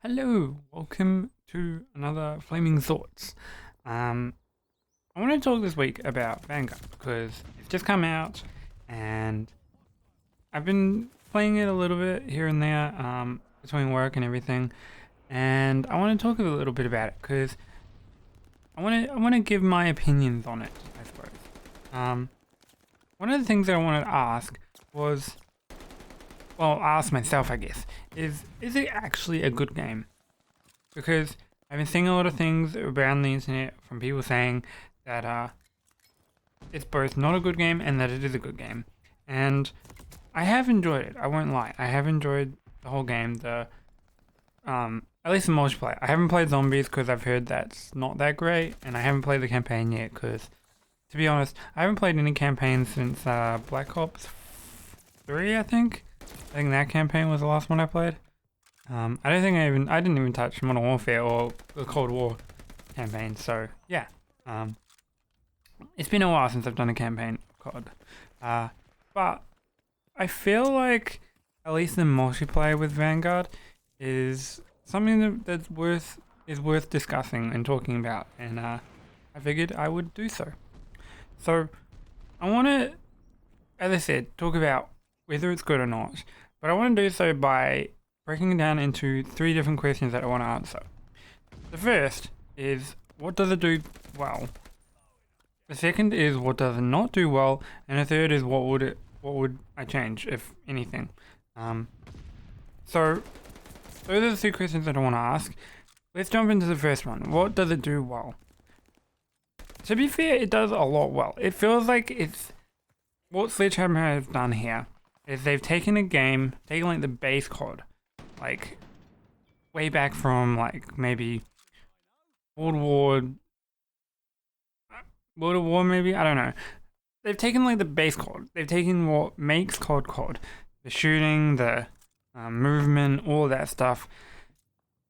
Hello, welcome to another Flaming Thoughts. I want to talk this week about Vanguard because it's just come out and I've been playing it a little bit here and there between work and everything, and I want to talk a little bit about it because I want to give my opinions on it, I suppose. One of the things that I wanted to ask was, well, ask myself, I guess, is it actually a good game? Because I've been seeing a lot of things around the internet from people saying that it's both not a good game and that it is a good game. And I have enjoyed it, I won't lie. I have enjoyed the whole game, at least the multiplayer. I haven't played zombies because I've heard that's not that great, and I haven't played the campaign yet because, to be honest, I haven't played any campaigns since Black Ops 3, I think. I think that campaign was the last one I played. I don't think I didn't even touch Modern Warfare or the Cold War campaign, so yeah. It's been a while since I've done a campaign of COD. But I feel like at least the multiplayer with Vanguard is something that's worth discussing and talking about, and I figured I would do so. So I want to, as I said, talk about whether it's good or not, but I want to do so by breaking it down into 3 different questions that I want to answer. The first is, what does it do well? The second is, what does it not do well? And the third is, what would I change, if anything? So those are the 2 questions that I want to ask. Let's jump into the first one. What does it do well? To be fair, it does a lot well. It feels like it's what Sledgehammer has done here is they've taken a game, taken like the base COD, like way back from like maybe World of War maybe, I don't know. They've taken like the base COD. They've taken what makes COD, the shooting, the movement, all that stuff,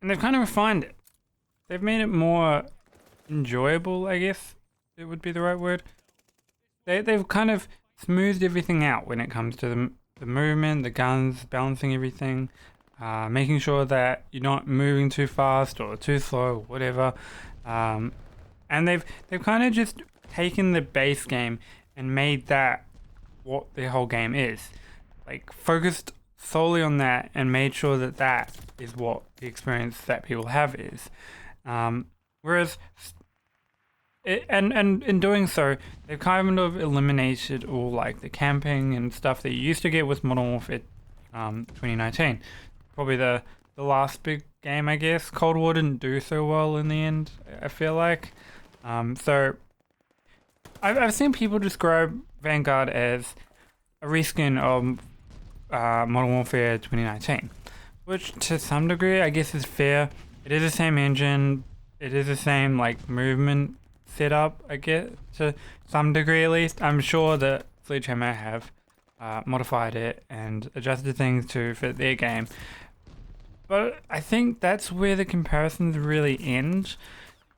and they've kind of refined it. They've made it more enjoyable, I guess it would be the right word. They've kind of smoothed everything out when it comes to the movement, the guns, balancing everything, making sure that you're not moving too fast or too slow or whatever. And they've kind of just taken the base game and made that what the whole game is. Like, focused solely on that and made sure that that is what the experience that people have is. Whereas and in doing so, they've kind of eliminated all like the camping and stuff that you used to get with Modern Warfare 2019. Probably the last big game, I guess. Cold War didn't do so well in the end, I feel like. So I've seen people describe Vanguard as a reskin of Modern Warfare 2019, which to some degree I guess is fair. It is the same engine, it is the same like movement setup, I guess, to some degree at least. I'm sure that Sledgehammer have modified it and adjusted things to fit their game. But I think that's where the comparisons really end,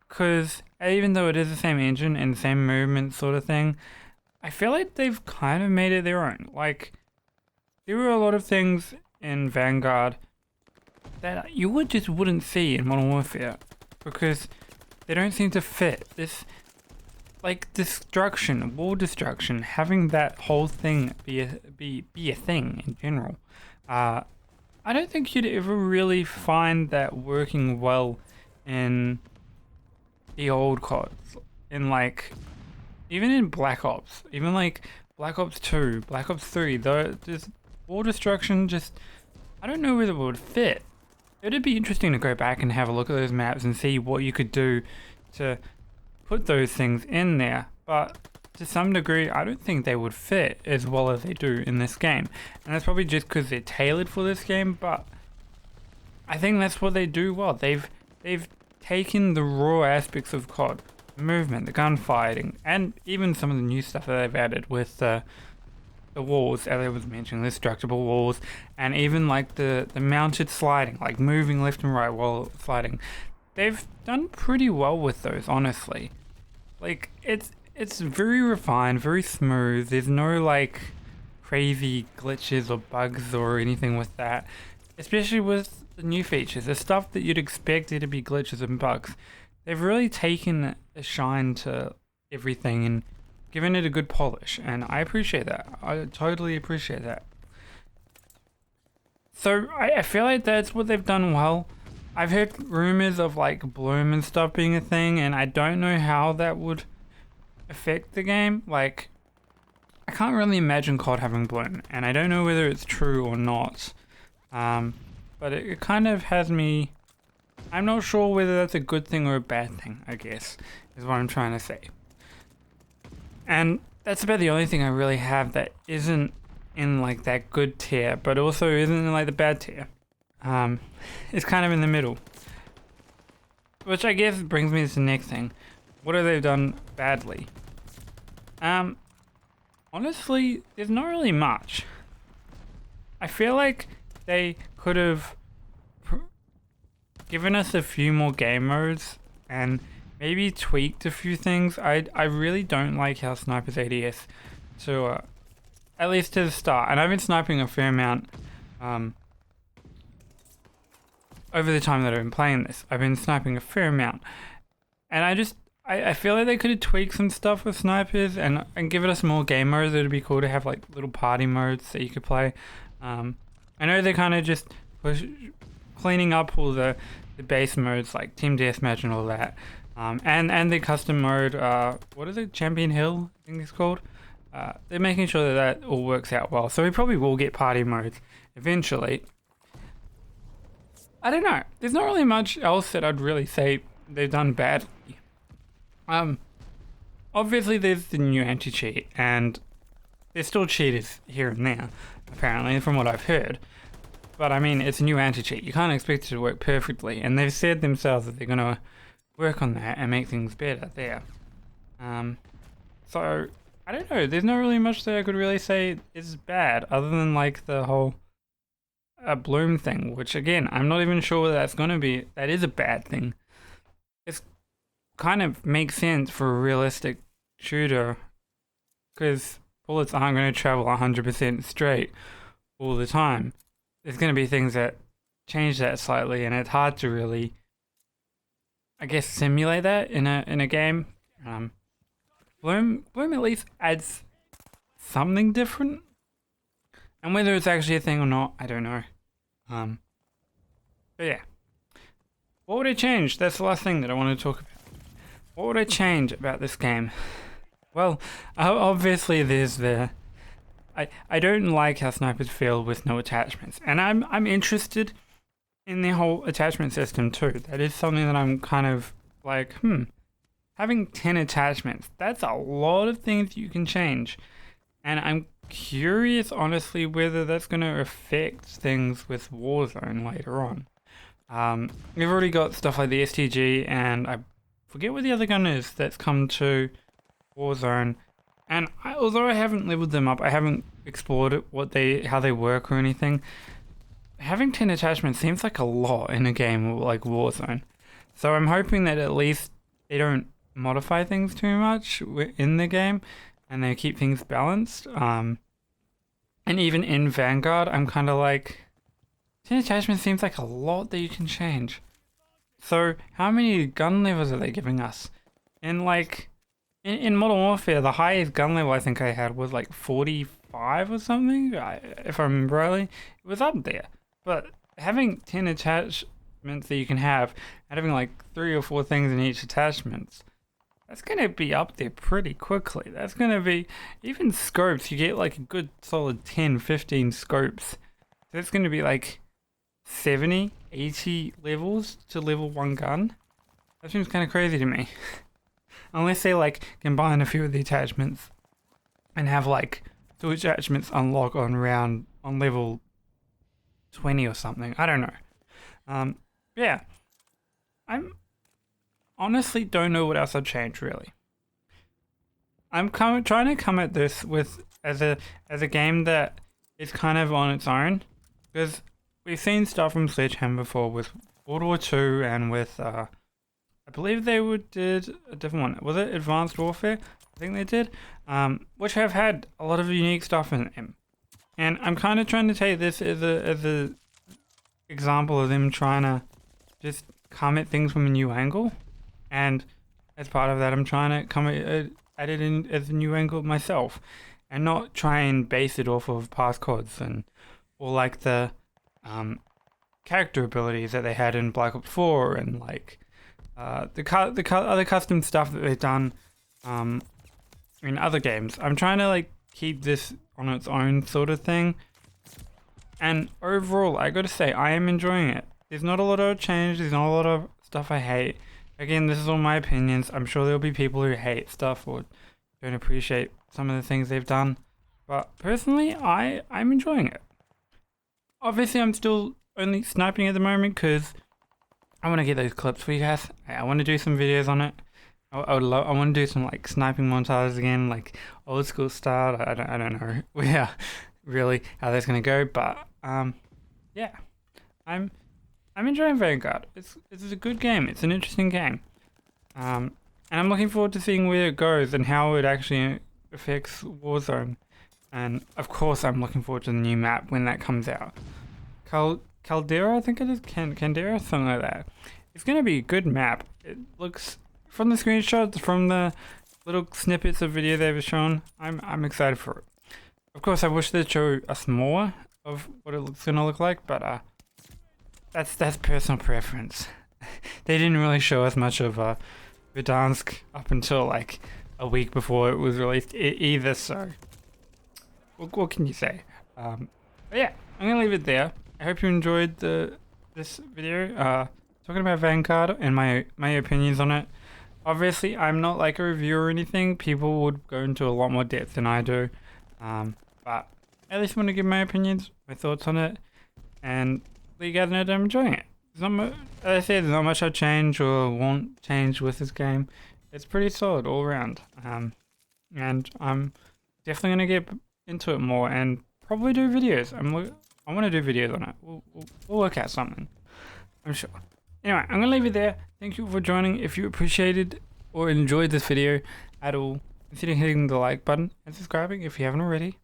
because even though it is the same engine and the same movement sort of thing, I feel like they've kind of made it their own. Like, there were a lot of things in Vanguard that you wouldn't see in Modern Warfare, because they don't seem to fit. This, like, destruction, wall destruction, having that whole thing be a thing in general. I don't think you'd ever really find that working well in the old CODs. In like, even in Black Ops, even like Black Ops 2, Black Ops 3, though, just wall destruction, I don't know whether it would fit. It'd be interesting to go back and have a look at those maps and see what you could do to put those things in there, but to some degree I don't think they would fit as well as they do in this game, and that's probably just because they're tailored for this game, but I think that's what they do well. They've taken the raw aspects of COD, the movement, the gunfighting, and even some of the new stuff that they've added with the walls, as I was mentioning, the destructible walls, and even like the mounted sliding, like moving left and right while sliding. They've done pretty well with those, honestly. Like, it's very refined, very smooth. There's no like crazy glitches or bugs or anything with that. Especially with the new features, the stuff that you'd expect there to be glitches and bugs. They've really taken a shine to everything and given it a good polish, and I appreciate that. I totally appreciate that. So I feel like that's what they've done well. I've heard rumors of like bloom and stuff being a thing, and I don't know how that would affect the game. Like, I can't really imagine COD having bloom, and I don't know whether it's true or not. But it kind of has me. I'm not sure whether that's a good thing or a bad thing, I guess, is what I'm trying to say. And that's about the only thing I really have that isn't in like that good tier, but also isn't in like the bad tier. It's kind of in the middle. Which I guess brings me to the next thing. What have they done badly? Honestly, there's not really much. I feel like they could have given us a few more game modes and maybe tweaked a few things. I really don't like how snipers ADS to at least to the start, and I've been sniping a fair amount over the time that I've been playing this. I've been sniping a fair amount, and I feel like they could have tweaked some stuff with snipers and given us more game modes. It'd be cool to have like little party modes that you could play. I know they kind of just cleaning up all the base modes like Team Deathmatch and all that. And the custom mode, what is it? Champion Hill, I think it's called. They're making sure that all works out well. So we probably will get party modes eventually. I don't know. There's not really much else that I'd really say they've done badly. Obviously there's the new anti-cheat, and there's still cheaters here and there, apparently, from what I've heard. But I mean, it's a new anti-cheat. You can't expect it to work perfectly, and they've said themselves that they're going to work on that and make things better there. So, I don't know. There's not really much that I could really say is bad, other than like the whole bloom thing, which again, I'm not even sure that that is a bad thing. It's kind of makes sense for a realistic shooter, because bullets aren't going to travel 100% straight all the time. There's going to be things that change that slightly, and it's hard to really, I guess, simulate that in a game. Bloom at least adds something different, and whether it's actually a thing or not, I don't know. But yeah, what would I change? That's the last thing that I want to talk about. What would I change about this game? Well, obviously there's I don't like how snipers feel with no attachments, and I'm interested in the whole attachment system too. That is something that I'm kind of like, having 10 attachments, that's a lot of things you can change, and I'm curious honestly whether that's going to affect things with Warzone later on. We've already got stuff like the STG, and I forget what the other gun is that's come to Warzone. And although I haven't leveled them up, I haven't explored it, how they work or anything. Having 10 attachments seems like a lot in a game like Warzone. So I'm hoping that at least they don't modify things too much in the game, and they keep things balanced. And even in Vanguard, I'm kind of like, 10 attachments seems like a lot that you can change. So how many gun levels are they giving us? And like, in Modern Warfare, the highest gun level I think I had was like 45 or something, if I remember rightly. It was up there. But having 10 attachments that you can have, and having like 3 or 4 things in each attachment, that's going to be up there pretty quickly. That's going to be, even scopes, you get like a good solid 10, 15 scopes. So it's going to be like 70, 80 levels to level 1 gun. That seems kind of crazy to me. Unless they like combine a few of the attachments and have like 2 attachments unlock on level 20 or something. I don't know. Yeah. I'm honestly don't know what else I'd change really. I'm trying to come at this with as a game that is kind of on its own, because we've seen stuff from Sledgehammer before with World War II and with I believe they did a different one. Was it Advanced Warfare? I think they did. Which have had a lot of unique stuff in them. And I'm kind of trying to take this as a example of them trying to just come at things from a new angle, and as part of that, I'm trying to come at it in as a new angle myself, and not try and base it off of past CODs or like the character abilities that they had in Black Ops 4 and like the other custom stuff that they've done in other games. I'm trying to like keep this on its own sort of thing, and overall, I gotta say, I am enjoying it. There's not a lot of change. There's not a lot of stuff I hate. Again, this is all my opinions. I'm sure there'll be people who hate stuff or don't appreciate some of the things they've done. But personally, I'm enjoying it. Obviously, I'm still only sniping at the moment because I want to get those clips for you guys. I want to do some videos on it. I want to do some like sniping montages again, like old school style. I don't know where really how that's gonna go, but yeah, I'm enjoying Vanguard. It's a good game. It's an interesting game, and I'm looking forward to seeing where it goes and how it actually affects Warzone. And of course, I'm looking forward to the new map when that comes out. Caldera, I think it is. Candera, something like that. It's gonna be a good map. It looks, from the screenshots, from the little snippets of video they've shown, I'm excited for it. Of course, I wish they'd show us more of what it's gonna look like, but that's personal preference. They didn't really show us much of Verdansk up until like a week before it was released either, so what can you say? But yeah, I'm gonna leave it there. I hope you enjoyed this video talking about Vanguard and my opinions on it. Obviously, I'm not like a reviewer or anything. People would go into a lot more depth than I do, but at least want to give my opinions, my thoughts on it, and let you guys know that I'm enjoying it. As I said, there's not much I'll change or won't change with this game. It's pretty solid all around, and I'm definitely gonna get into it more and probably do videos. I want to do videos on it. We'll work out something, I'm sure. Anyway, I'm gonna leave it there. Thank you for joining. If you appreciated or enjoyed this video at all, consider hitting the like button and subscribing if you haven't already.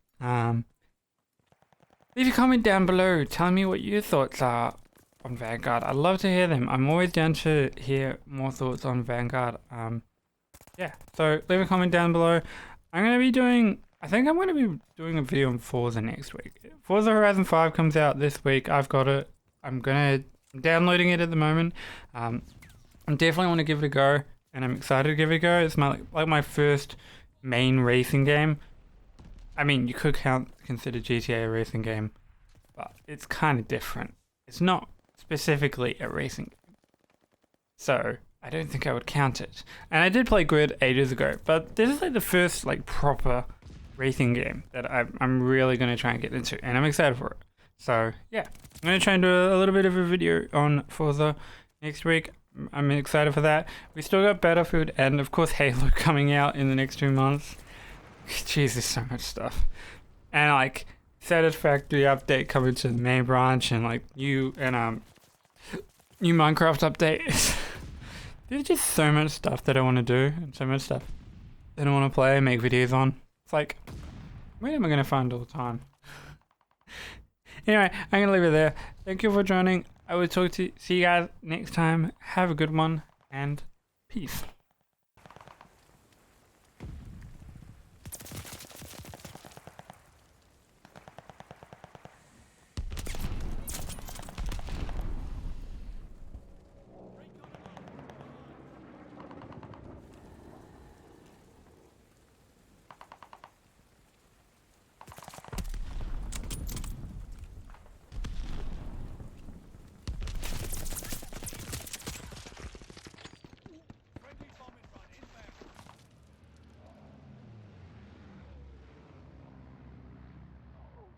Leave a comment down below. Tell me what your thoughts are on Vanguard. I'd love to hear them. I'm always down to hear more thoughts on Vanguard. Yeah, so leave a comment down below. I think I'm going to be doing a video on Forza next week. Forza Horizon 5 comes out this week. I've got it. I'm downloading it at the moment. I definitely want to give it a go, and I'm excited to give it a go. It's like my first main racing game. I mean, you could consider GTA a racing game, but it's kind of different. It's not specifically a racing game, so I don't think I would count it. And I did play Grid ages ago, but this is like the first like proper racing game that I'm really going to try and get into, and I'm excited for it. So yeah, I'm going to try and do a little bit of a video on Forza next week. I'm excited for that. We still got Battlefield and of course Halo coming out in the next 2 months. Jeez, there's so much stuff. And like Satisfactory update coming to the main branch, and like new Minecraft update. There's just so much stuff that I want to do, and so much stuff that I want to play and make videos on. It's like, where am I going to find all the time? Anyway, I'm going to leave it there. Thank you for joining. I will see you guys next time. Have a good one, and peace.